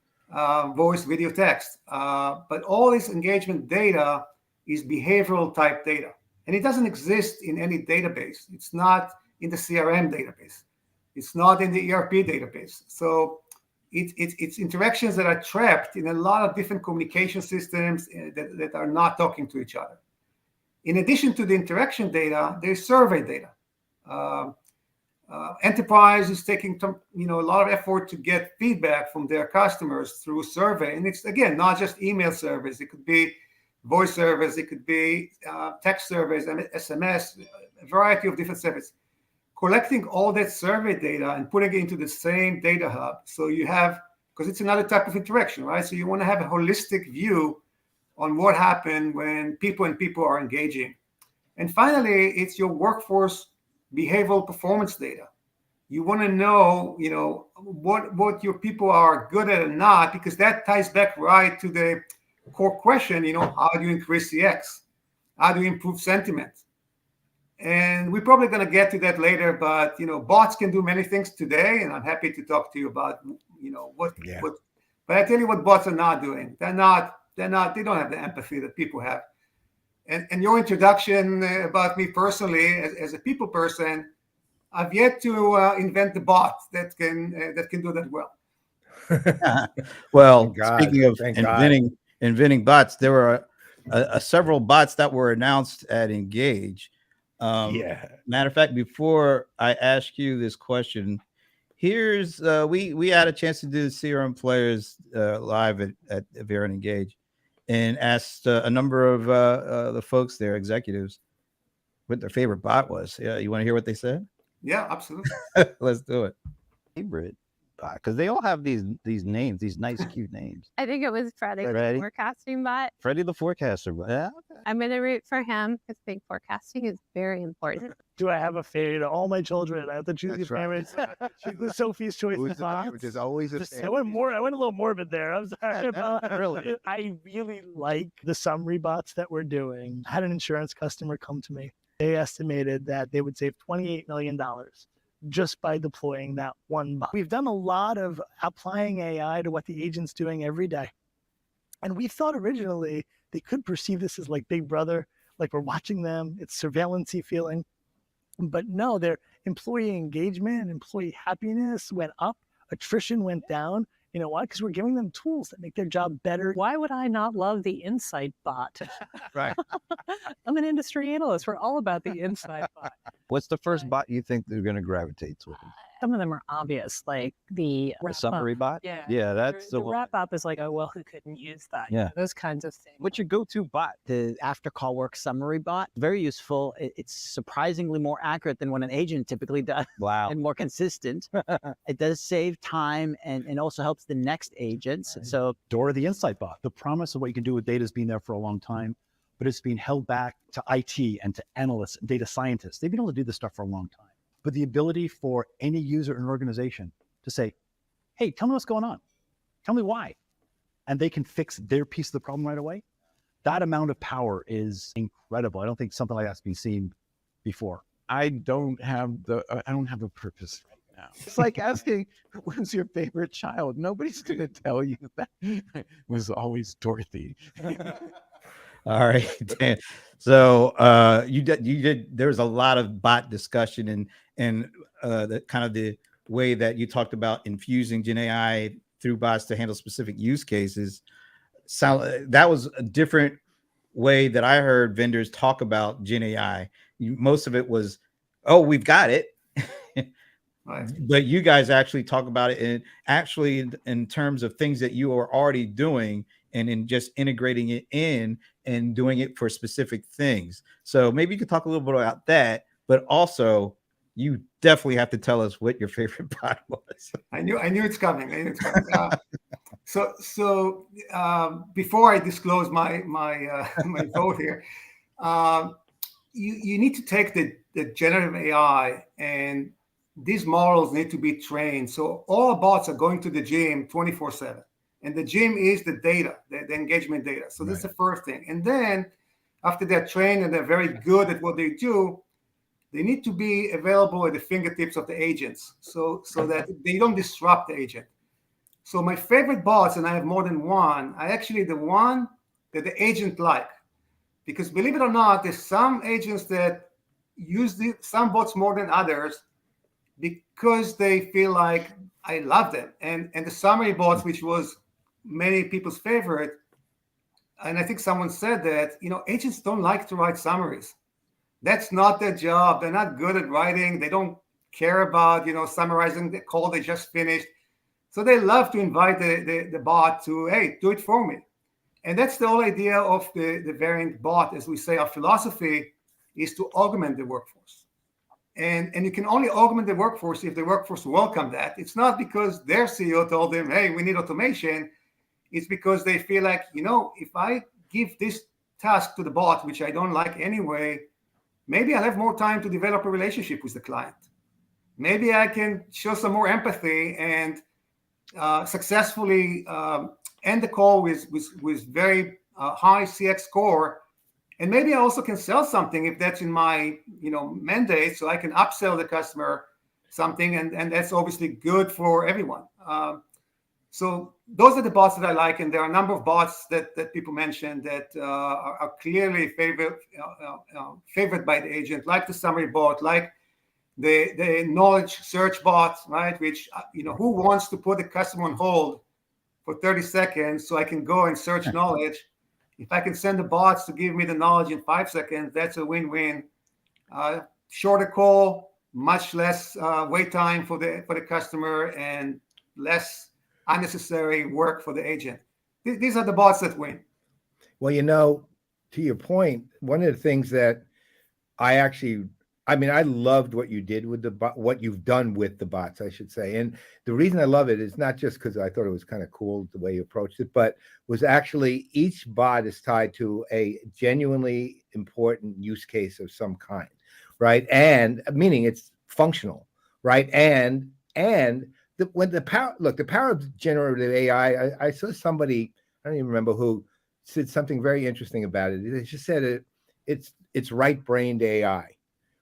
voice, video, text, but all this engagement data is behavioral type data, and it doesn't exist in any database. It's not in the CRM database. It's not in the ERP database. So it's interactions that are trapped in a lot of different communication systems that are not talking to each other. In addition to the interaction data, there's survey data. Enterprise is taking a lot of effort to get feedback from their customers through survey, and it's again not just email surveys. It could be voice surveys, it could be text surveys, and SMS, a variety of different surveys. Collecting all that survey data and putting it into the same data hub, so you have, because it's another type of interaction, right? So you want to have a holistic view on what happened when people are engaging. And finally, it's your workforce behavioral performance data. You want to know, what your people are good at and not, because that ties back right to the core question, how do you increase CX? How do you improve sentiment? And we're probably going to get to that later, but, bots can do many things today, and I'm happy to talk to you about, what, but I tell you what bots are not doing. They don't have the empathy that people have. And your introduction about me personally as a people person, I've yet to invent the bot that can do that well. Well, speaking of inventing bots, there were several bots that were announced at Engage. Matter of fact, before I ask you this question, here's we had a chance to do the CRM Playaz live at Verint Engage, and asked a number of the folks there, executives, what their favorite bot was. Yeah, you want to hear what they said? Yeah, absolutely. Let's do it. Favorite bot, because they all have these names, these nice, cute names. I think it was Freddie, the forecasting bot. Freddie the forecaster. Yeah. I'm going to root for him because I think forecasting is very important. Do I have a favorite? All my children, I have to choose your favorites. Sophie's Choice bot, which is always a favorite. I went a little morbid there. I'm sorry. Really? I really like the summary bots that we're doing. I had an insurance customer come to me. They estimated that they would save $28 million just by deploying that one bot. We've done a lot of applying AI to what the agent's doing every day. And we thought originally they could perceive this as like Big Brother, like we're watching them, it's surveillance-y feeling. But no, their employee engagement and employee happiness went up, attrition went down. You know why? Because we're giving them tools that make their job better. Why would I not love the Insight bot? Right. I'm an industry analyst. We're all about the Insight bot. What's the first bot you think they're going to gravitate toward? Some of them are obvious, like the summary bot. Yeah, that's the wrap up is like, oh well, who couldn't use that? Yeah, those kinds of things. What's your go-to bot? The after call work summary bot, very useful. It's surprisingly more accurate than what an agent typically does. Wow. And more consistent. It does save time and also helps the next agents. Right. So Dora the Insight bot. The promise of what you can do with data has been there for a long time, but it's been held back to IT and to analysts and data scientists. They've been able to do this stuff for a long time. But the ability for any user in an organization to say, hey, tell me what's going on. Tell me why. And they can fix their piece of the problem right away. That amount of power is incredible. I don't think something like that's been seen before. I don't have a purpose right now. It's like asking, who's your favorite child? Nobody's going to tell you that. It was always Dorothy. All right, Dan. So you did. There was a lot of bot discussion and the kind of the way that you talked about infusing Gen AI through bots to handle specific use cases, that was a different way that I heard vendors talk about Gen AI. Most of it was, oh, we've got it. Right. But you guys actually talk about it in terms of things that you are already doing, and in just integrating it in and doing it for specific things. So maybe you could talk a little bit about that, but also you definitely have to tell us what your favorite bot was. I knew it's coming. So before I disclose my vote here, you need to take the generative AI, and these models need to be trained. So all bots are going to the gym 24/7, and the gym is the data, the engagement data. So that's the first thing. And then after they're trained and they're very good at what they do, they need to be available at the fingertips of the agents, so that they don't disrupt the agent. So my favorite bots, and I have more than one, are actually the one that the agent like. Because believe it or not, there's some agents that use some bots more than others because they feel like I love them. And the summary bots, which was many people's favorite, and I think someone said that, agents don't like to write summaries. That's not their job. They're not good at writing. They don't care about, summarizing the call they just finished. So they love to invite the bot to, hey, do it for me. And that's the whole idea of the Verint bot. As we say, our philosophy is to augment the workforce. And you can only augment the workforce if the workforce welcome that. It's not because their CEO told them, hey, we need automation. It's because they feel like, if I give this task to the bot, which I don't like anyway, maybe I'll have more time to develop a relationship with the client. Maybe I can show some more empathy and successfully end the call with very high CX score. And maybe I also can sell something if that's in my mandate, so I can upsell the customer something, and that's obviously good for everyone. So those are the bots that I like, and there are a number of bots that people mentioned that are clearly favored by the agent, like the summary bot, like the knowledge search bot, right? Which who wants to put a customer on hold for 30 seconds so I can go and search knowledge? If I can send the bots to give me the knowledge in 5 seconds, that's a win-win. Shorter call, much less wait time for the customer, and less unnecessary work for the agent. These are the bots that win. Well, to your point, one of the things that I loved what you did with what you've done with the bots, I should say. And the reason I love it is not just because I thought it was kind of cool the way you approached it, but was actually each bot is tied to a genuinely important use case of some kind, right? And meaning it's functional, right? And the power of generative AI, I saw somebody, I don't even remember who, said something very interesting about it. They just said it's right-brained AI.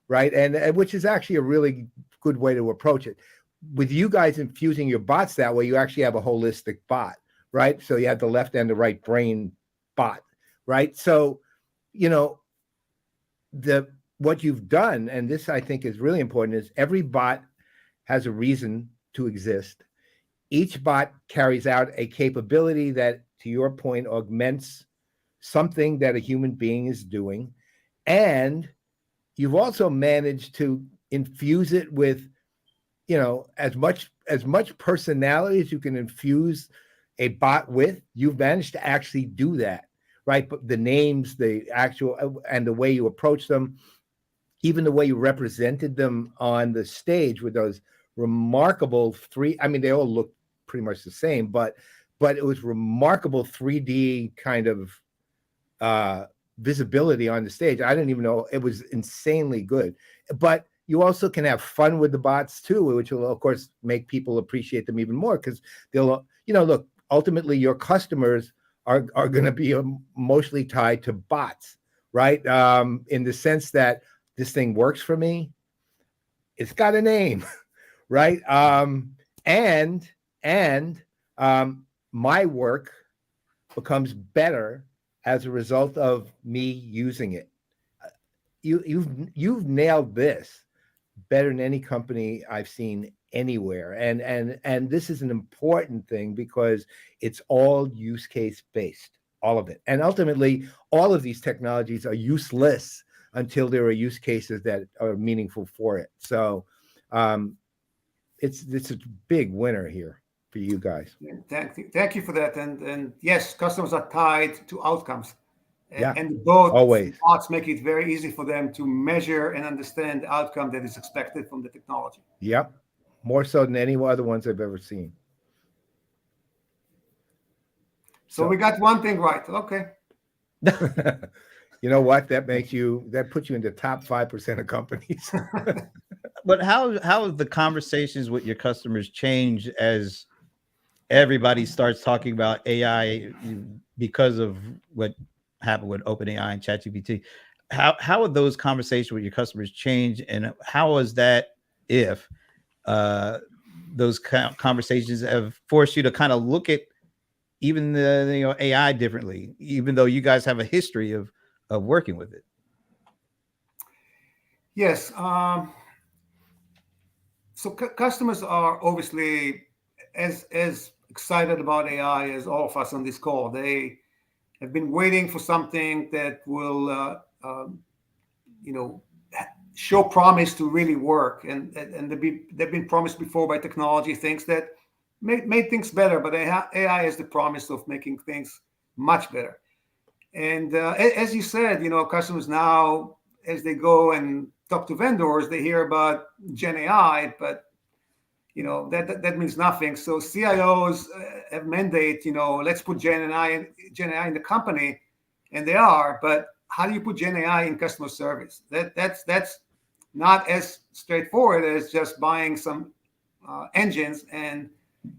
Right. And which is actually a really good way to approach it. With you guys infusing your bots that way, you actually have a holistic bot, right? So you have the left and the right brain bot, right? So, what you've done, and this I think is really important, is every bot has a reason to exist. Each bot carries out a capability that, to your point, augments something that a human being is doing. And you've also managed to infuse it with, as much personality as you can infuse a bot with. You've managed to actually do that, right? But the names, the actual, and the way you approach them, even the way you represented them on the stage with those remarkable they all look pretty much the same, but it was remarkable 3D kind of visibility on the stage. I didn't even know. It was insanely good. But you also can have fun with the bots too, which will of course make people appreciate them even more, because they'll, look, ultimately your customers are going to be mostly tied to bots, right? In the sense that this thing works for me, it's got a name, right? And my work becomes better as a result of me using it. You've nailed this better than any company I've seen anywhere. And this is an important thing because it's all use case based, all of it. And ultimately, all of these technologies are useless until there are use cases that are meaningful for it. So it's a big winner here for you guys. Thank you for that. And yes, customers are tied to outcomes. And both always bots make it very easy for them to measure and understand the outcome that is expected from the technology. Yep. More so than any other ones I've ever seen. So we got one thing right. Okay. You know what? That puts you in the top 5% of companies. But how have the conversations with your customers changed as everybody starts talking about AI because of what happened with OpenAI and ChatGPT? How would those conversations with your customers change, and how is that if those conversations have forced you to kind of look at even the AI differently, even though you guys have a history of working with it? Yes. So customers are obviously as excited about AI as all of us on this call. They have been waiting for something that will, show promise to really work, and they've been promised before by technology things that made things better, but AI has the promise of making things much better. And as you said, customers now, as they go and talk to vendors, they hear about Gen AI, but that means nothing. So CIOs have mandate, let's put Gen AI in the company, and they are. But how do you put Gen AI in customer service? That's not as straightforward as just buying some engines and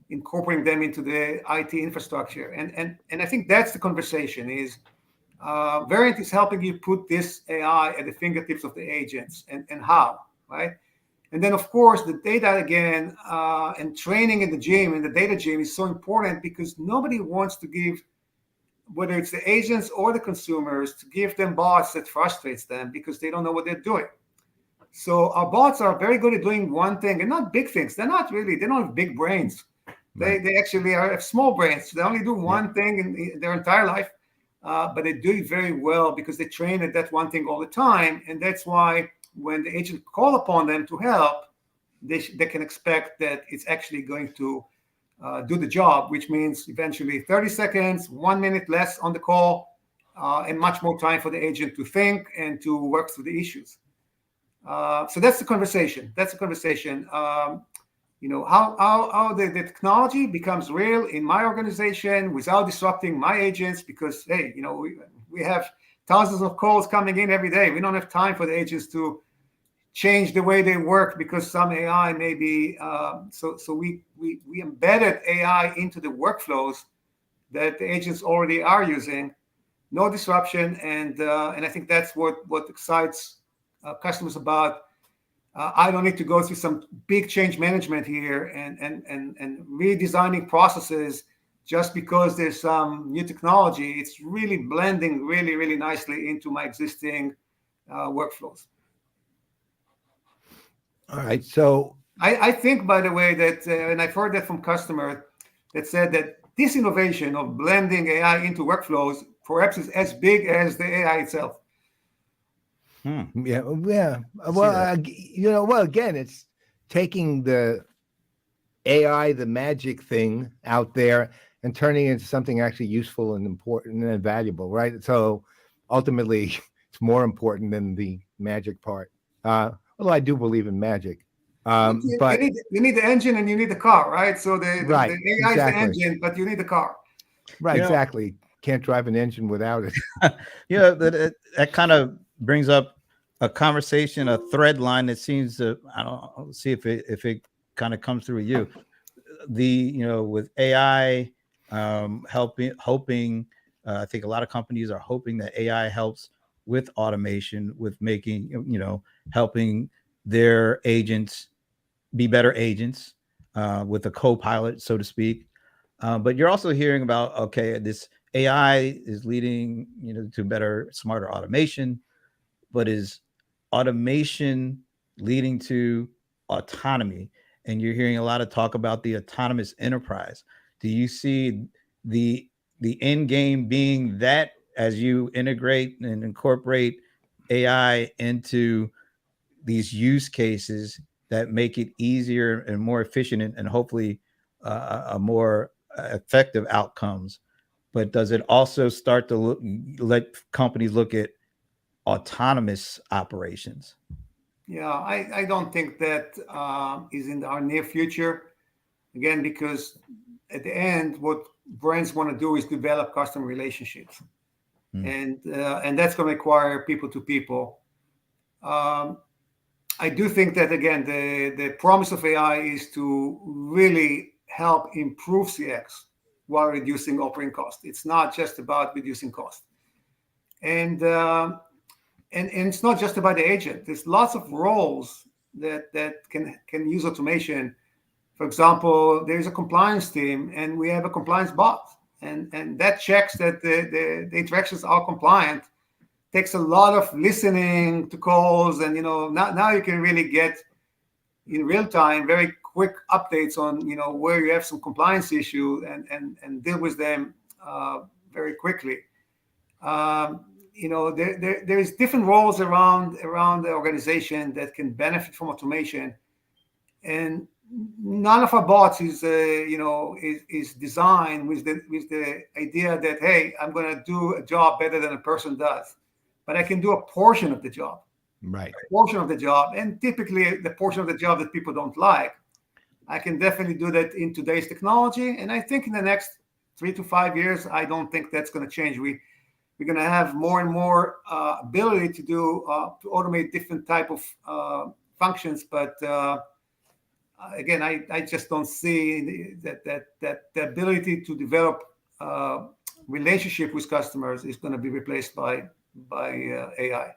incorporating them into the IT infrastructure. And I think that's the conversation. Is Verint is helping you put this AI at the fingertips of the agents, and how, right? And then, of course, the data again, and training in the data gym is so important, because nobody wants to give, whether it's the agents or the consumers, to give them bots that frustrates them because they don't know what they're doing. So our bots are very good at doing one thing, and not big things. They don't have big brains. Right. They actually have small brains. They only do one thing in their entire life, but they do it very well because they train at that one thing all the time. And that's why when the agent call upon them to help, they can expect that it's actually going to do the job, which means eventually 30 seconds, 1 minute less on the call, and much more time for the agent to think and to work through the issues. So that's the conversation. How the technology becomes real in my organization without disrupting my agents, because, hey, we have thousands of calls coming in every day. We don't have time for the agents to change the way they work because some AI may be. So we embedded AI into the workflows that the agents already are using. No disruption, and I think that's what excites customers about. I don't need to go through some big change management here and redesigning processes just because there's some new technology. It's really blending really, really nicely into my existing workflows. All right. So I think, by the way, that, and I've heard that from customers that said that this innovation of blending AI into workflows perhaps is as big as the AI itself. Yeah. Well, again, it's taking the AI, the magic thing out there, and turning it into something actually useful and important and valuable, right? So ultimately, it's more important than the magic part. Although I do believe in magic. But you need the engine and you need the car, right? So the AI is the engine, but you need the car. Right, exactly. Can't drive an engine without it. That kind of brings up a conversation, a thread line that seems to, I don't see if it kind of comes through you. With AI hoping, I think a lot of companies are hoping that AI helps with automation, with making, helping their agents be better agents, with a co-pilot, so to speak. But you're also hearing about, this AI is leading, to better, smarter automation, but is automation leading to autonomy? and you're hearing a lot of talk about the autonomous enterprise. Do you see the end game being that as you integrate and incorporate AI into these use cases that make it easier and more efficient and hopefully a more effective outcomes? But does it also start to let companies look at autonomous operations? Yeah, I don't think that is in our near future. Again, because at the end, what brands want to do is develop customer relationships, and that's going to require people to people. I do think that, again, the promise of AI is to really help improve CX while reducing operating cost. It's not just about reducing cost, and it's not just about the agent. There's lots of roles that can use automation. For example, there's a compliance team, and we have a compliance bot, and that checks that the interactions are compliant. Takes a lot of listening to calls, and now you can really get in real time very quick updates on where you have some compliance issue and deal with them very quickly. There's different roles around the organization that can benefit from automation, and none of our bots is designed with the idea that, hey, I'm going to do a job better than a person does, but I can do a portion of the job. Right. A portion of the job, and typically the portion of the job that people don't like. I can definitely do that in today's technology, and I think in the next 3 to 5 years, I don't think that's going to change. We're going to have more and more ability to to automate different type of functions, but again, I just don't see that the ability to develop relationship with customers is going to be replaced by AI.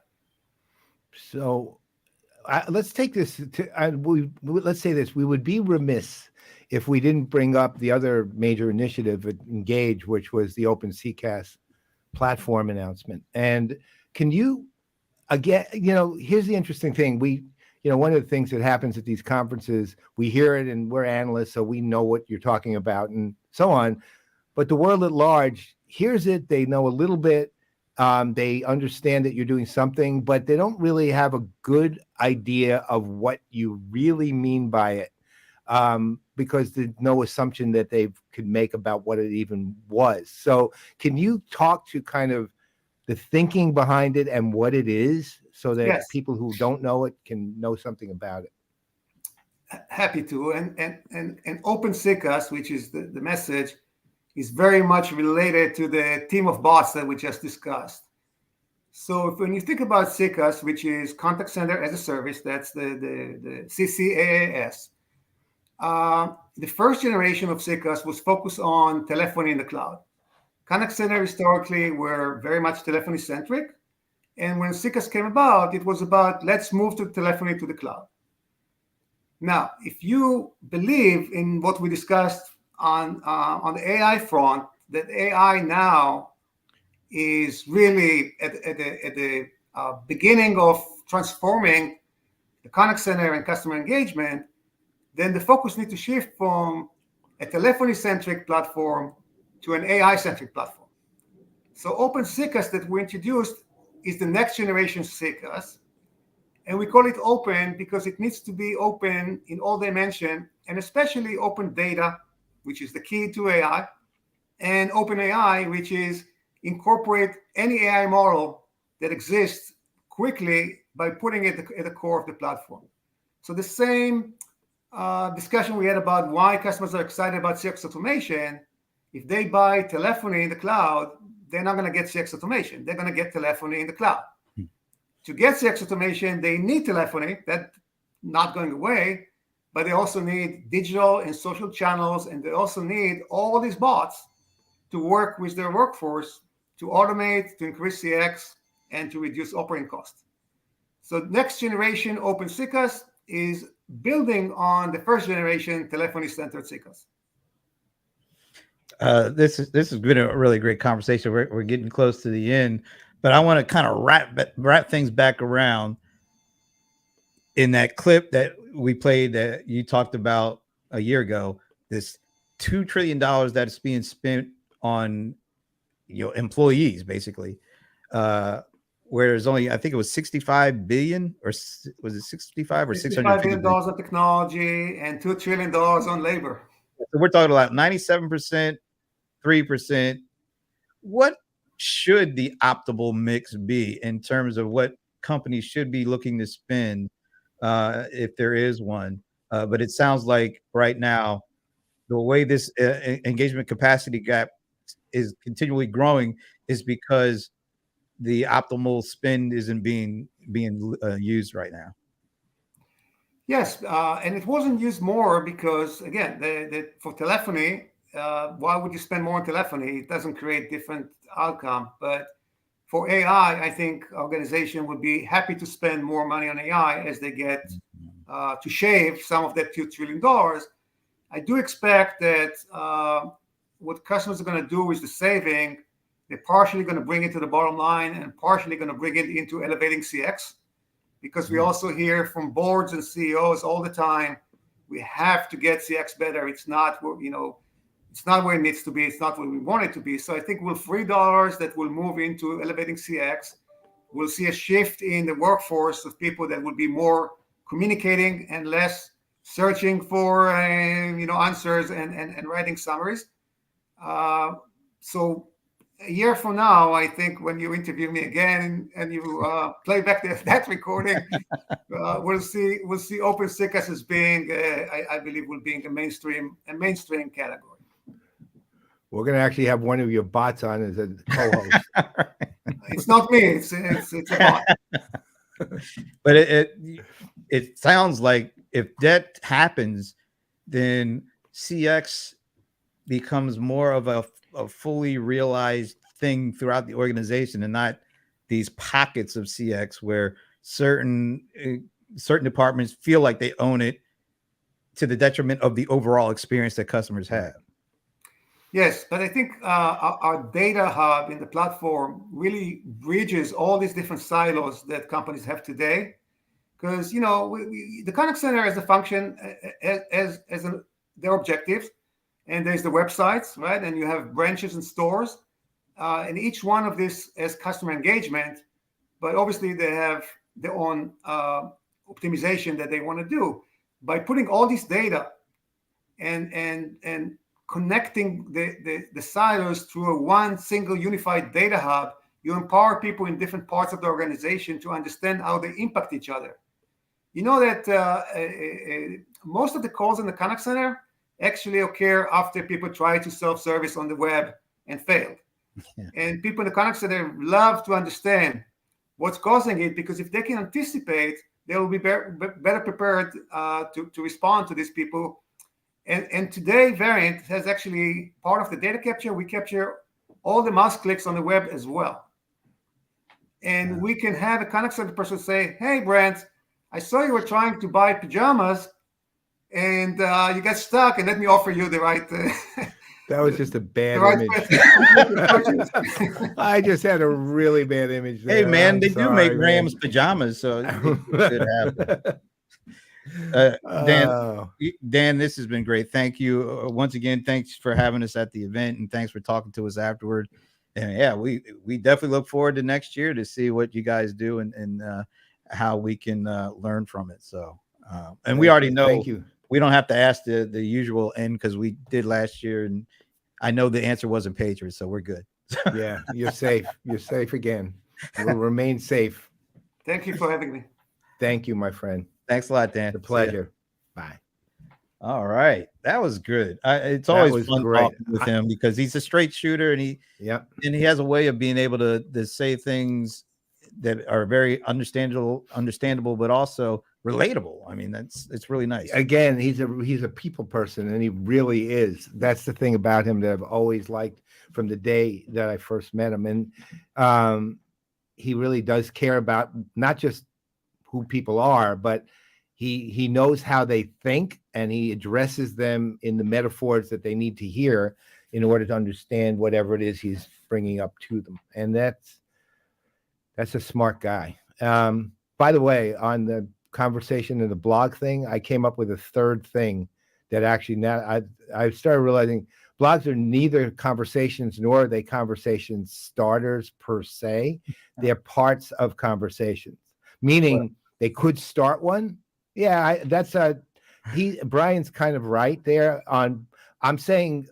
So let's take this let's say this: we would be remiss if we didn't bring up the other major initiative at Engage, which was the Open CCaaS platform announcement. And can you, again, here's the interesting thing. One of the things that happens at these conferences, we hear it and we're analysts, so we know what you're talking about and so on. But the world at large hears it, they know a little bit, they understand that you're doing something, but they don't really have a good idea of what you really mean by it, because there's no assumption that they could make about what it even was. So can you talk to kind of the thinking behind it and what it is, so that people who don't know it can know something about it? Happy to. And Open CCaaS, which is the message, is very much related to the team of bots that we just discussed. So when you think about CCaaS, which is Contact Center as a Service, that's the CCaaS. The first generation of CCaaS was focused on telephony in the cloud. Contact Center historically were very much telephony centric. And when CCaaS came about, it was about, let's move to telephony to the cloud. Now, if you believe in what we discussed on the AI front, that AI now is really at the beginning of transforming the contact center and customer engagement, then the focus needs to shift from a telephony-centric platform to an AI-centric platform. So Open CCaaS that we introduced is the next generation CCaaS. And we call it open because it needs to be open in all dimensions, and especially open data, which is the key to AI, and open AI, which is incorporate any AI model that exists quickly by putting it at the core of the platform. So the same discussion we had about why customers are excited about CX automation, if they buy telephony in the cloud, they're not going to get CX automation. They're going to get telephony in the cloud. To get CX automation, they need telephony. That's not going away, but they also need digital and social channels, and they also need all these bots to work with their workforce to automate, to increase CX, and to reduce operating costs. So next generation Open CCaaS is building on the first generation telephony-centered CCaaS. This has been a really great conversation. We're getting close to the end, but I want to kind of wrap things back around. in that clip that we played that you talked about a year ago, this $2 trillion that is being spent on employees, basically, where there's only, I think it was 65 billion, or was it 65 or 650 billion dollars on technology and $2 trillion on labor. So we're talking about 97%, 3%. What should the optimal mix be in terms of what companies should be looking to spend, if there is one? But it sounds like right now, the way this engagement capacity gap is continually growing is because the optimal spend isn't being used right now. Yes, and it wasn't used more because, again, for telephony, why would you spend more on telephony? It doesn't create different outcome. But for AI, I think organization would be happy to spend more money on AI as they get to shave some of that $2 trillion. I do expect that what customers are going to do is the saving. They're partially going to bring it to the bottom line and partially going to bring it into elevating CX. Because we also hear from boards and CEOs all the time, we have to get CX better. It's not it's not where it needs to be. It's not where we want it to be. So I think we'll free dollars that will move into elevating CX. We'll see a shift in the workforce of people that will be more communicating and less searching for answers and writing summaries. So a year from now, I think when you interview me again and you play back that recording, we'll see open CX as being, I believe, will be in a mainstream category. We're going to actually have one of your bots on as a co-host. It's not me. It's a bot. But it sounds like if that happens, then CX becomes more of a fully realized thing throughout the organization, and not these pockets of CX where certain departments feel like they own it to the detriment of the overall experience that customers have. Yes, but I think our data hub in the platform really bridges all these different silos that companies have today. Because the contact center as a function as their objectives. And there's the websites, right? And you have branches and stores. And each one of these has customer engagement, but obviously they have their own optimization that they want to do. By putting all this data and connecting the silos through one single unified data hub, you empower people in different parts of the organization to understand how they impact each other. You know that most of the calls in the contact center actually occur after people try to self-service on the web and failed. Yeah. And people in the contact center love to understand what's causing it, because if they can anticipate, they will be better prepared to respond to these people. And today, Verint has actually part of the data capture. We capture all the mouse clicks on the web as well. And we can have a contact center person say, "Hey, Brent, I saw you were trying to buy pajamas and you got stuck, and let me offer you the right." That was just a bad image. I just had a really bad image there. Hey, man, they do make Rams pajamas, so it could happen. Dan, this has been great. Thank you once again. Thanks for having us at the event, and thanks for talking to us afterward. And yeah, we definitely look forward to next year to see what you guys do and how we can learn from it. So, and we already know. Thank you. We don't have to ask the usual end because we did last year, and I know the answer wasn't Patriots, so we're good. Yeah, you're safe. You're safe again. We'll remain safe. Thank you for having me. Thank you, my friend. Thanks a lot, Dan. It's a pleasure. Bye. All right, that was good. It's always fun talking with him because he's a straight shooter, and he has a way of being able to say things that are very understandable, but also relatable. I mean, it's really nice. Again, he's a people person, and he really is. That's the thing about him that I've always liked from the day that I first met him. And he really does care about not just who people are, but he knows how they think, and he addresses them in the metaphors that they need to hear in order to understand whatever it is he's bringing up to them. And that's a smart guy. By the way, on the conversation and the blog thing, I came up with a third thing that actually now I started realizing blogs are neither conversations nor are they conversation starters per se. They're parts of conversations, meaning they could start one. Yeah, Brian's kind of right there on. I'm saying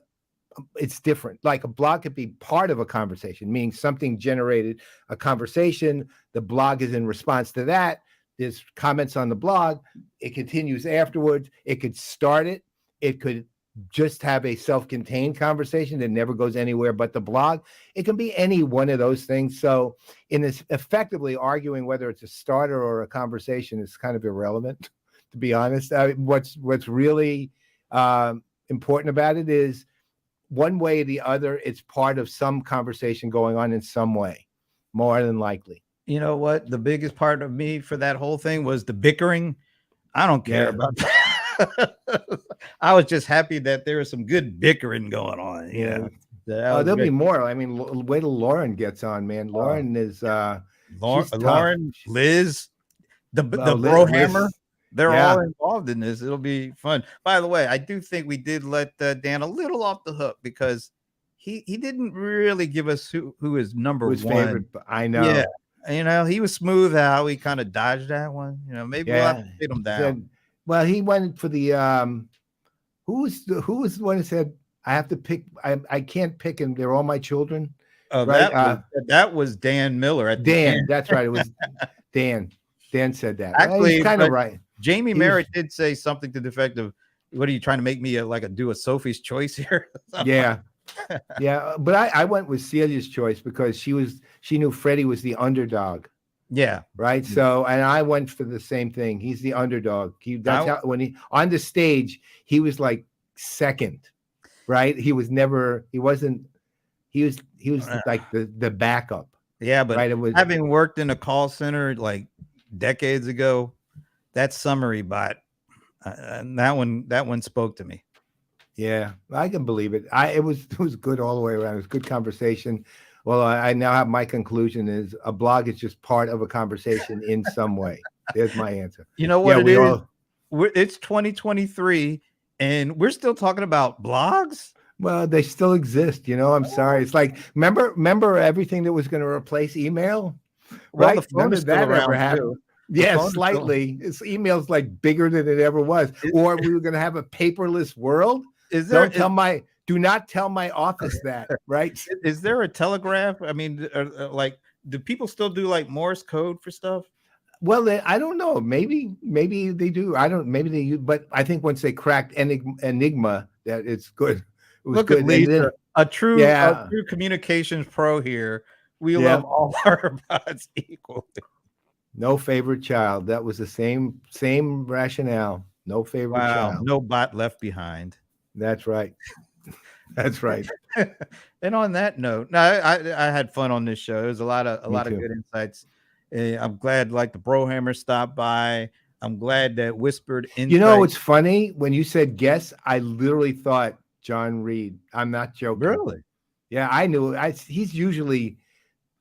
it's different. Like a blog could be part of a conversation, meaning something generated a conversation. The blog is in response to that. There's comments on the blog. It continues afterwards. It could start it. It could just have a self-contained conversation that never goes anywhere but the blog. It can be any one of those things. So in this, effectively arguing whether it's a starter or a conversation is kind of irrelevant, to be honest. What's really important about it is one way or the other, it's part of some conversation going on in some way, more than likely. You know what? The biggest part of me for that whole thing was the bickering. I don't care about that. I was just happy that there was some good bickering going on. Yeah. There'll be more. I mean, wait till Lauren gets on, man. Lauren is Lauren, Liz, the Brohammer. They're all involved in this. It'll be fun. By the way, I do think we did let Dan a little off the hook because he didn't really give us who is number one. Favorite, I know. Yeah. You know, he was smooth out. He kind of dodged that one. You know, maybe we'll have to get him down. Well, he went for the who was the one who said I have to pick, I can't pick and they're all my children. Right? That was Dan Miller at Dan. That's right. It was Dan. Dan said that. Actually, he's kind of right. Jamie Merritt did say something to the effect of, "What are you trying to make me do a Sophie's Choice here?" Yeah. Yeah, but I went with Celia's choice because she knew Freddie was the underdog. Yeah. Right. So, and I went for the same thing. He's the underdog. When he on the stage, he was like second, right? He was like the backup. Yeah, but having worked in a call center like decades ago, that summary bot, that one spoke to me. Yeah, I can believe it. It was good all the way around. It was good conversation. Well, I now have my conclusion is a blog is just part of a conversation in some way. There's my answer. You know what it is? It's 2023 and we're still talking about blogs. Well, they still exist. You know, I'm sorry. It's like, remember everything that was going to replace email? Well, right? the phone is still around too. Yeah, slightly. It's email's like bigger than it ever was. Or we were going to have a paperless world. Do not tell my office that, right? Is there a telegraph? I mean, do people still do like Morse code for stuff? Well, I don't know. Maybe they do. Maybe they use, but I think once they cracked Enigma, that it's good. It was good. At Lisa, a true communications pro here. We love all our bots equally. No favorite child. That was the same rationale. No favorite child. No bot left behind. That's right. That's right. And on that note, I had fun on this show. There was a lot of good insights. I'm glad like the Brohammer stopped by. I'm glad that Whispered Insights. You know, it's funny when you said guess, I literally thought John Reed. I'm not joking. Really? Yeah, I knew. He's usually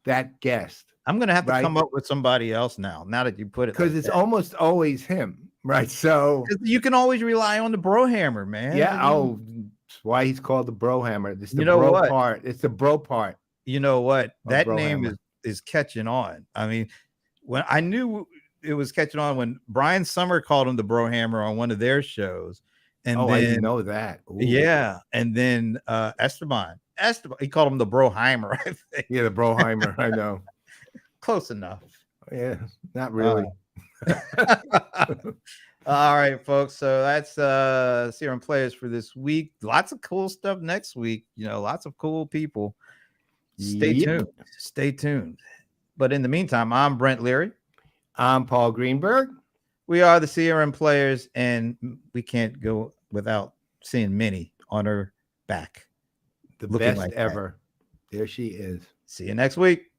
that guest. I'm going to have to come up with somebody else now that you put it. Because it's almost always him, right? So you can always rely on the Brohammer, man. Yeah. That's why he's called the Brohammer. It's the bro part. It's the bro part. You know what? That name is catching on. I mean, when I knew it was catching on when Brian Summer called him the Brohammer on one of their shows. And I didn't know that. Ooh. Yeah. And then Esteban, he called him the Broheimer, I think. Yeah, the Broheimer. I know. Close enough. Yeah, not really. All right, folks. So that's CRM Playaz for this week. Lots of cool stuff next week. You know, lots of cool people. Stay tuned. Stay tuned. But in the meantime, I'm Brent Leary. I'm Paul Greenberg. We are the CRM Playaz, and we can't go without seeing Minnie on her back. The best ever. There she is. See you next week.